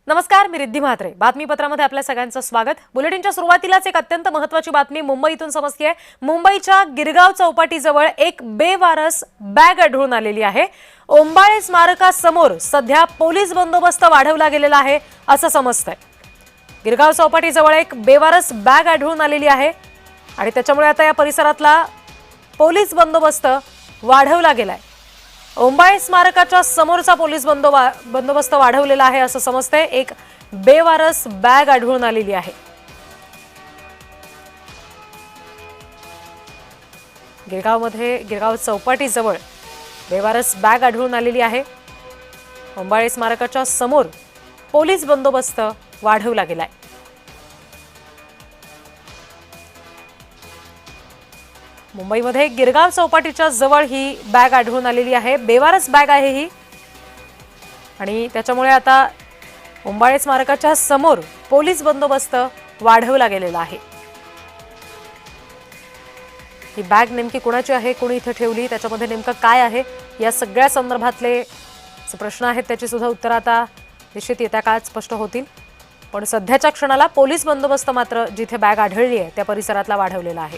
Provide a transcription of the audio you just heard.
नमस्कार, मी रिद्धी म्हात्रे. बातमीपत्रामध्ये आपल्या सगळ्यांचं स्वागत. बुलेटिनच्या सुरुवातीलाच एक अत्यंत महत्त्वाची बातमी मुंबईतून समजतेय. मुंबईच्या गिरगाव चौपाटीजवळ एक बेवारस बॅग आढळून आलेली आहे. ओंबाळे स्मारकासमोर सध्या पोलीस बंदोबस्त वाढवला गेलेला आहे असं समजतंय. गिरगाव चौपाटीजवळ एक बेवारस बॅग आढळून आलेली आहे आणि त्याच्यामुळे आता या परिसरातला पोलीस बंदोबस्त वाढवला गेलाय. ओंबाळे स्मारकाच्या समोरचा पोलीस बंदोबस्त वाढवलेला आहे असं समजतंय. एक बेवारस बॅग आढळून आलेली आहे. गिरगाव चौपाटीजवळ बेवारस बॅग आढळून आलेली आहे. ओंबाळे स्मारकाच्या समोर पोलीस बंदोबस्त वाढवला गेलाय. मुंबईमध्ये गिरगाव चौपाटीच्या जवळ ही बॅग आढळून आलेली आहे. बेवारस बॅग आहे ही आणि त्याच्यामुळे आता ओंबाळे स्मारकाच्या समोर पोलीस बंदोबस्त वाढवला गेलेला आहे. ही बॅग नेमकी कोणाची आहे, कोणी इथे ठेवली, त्याच्यामध्ये नेमकं काय आहे, या सगळ्या संदर्भातले प्रश्न आहेत त्याची सुद्धा उत्तरं आता निश्चित येत्या काळात स्पष्ट होतील. पण सध्याच्या क्षणाला पोलीस बंदोबस्त मात्र जिथे बॅग आढळली आहे त्या परिसरातला वाढवलेला आहे.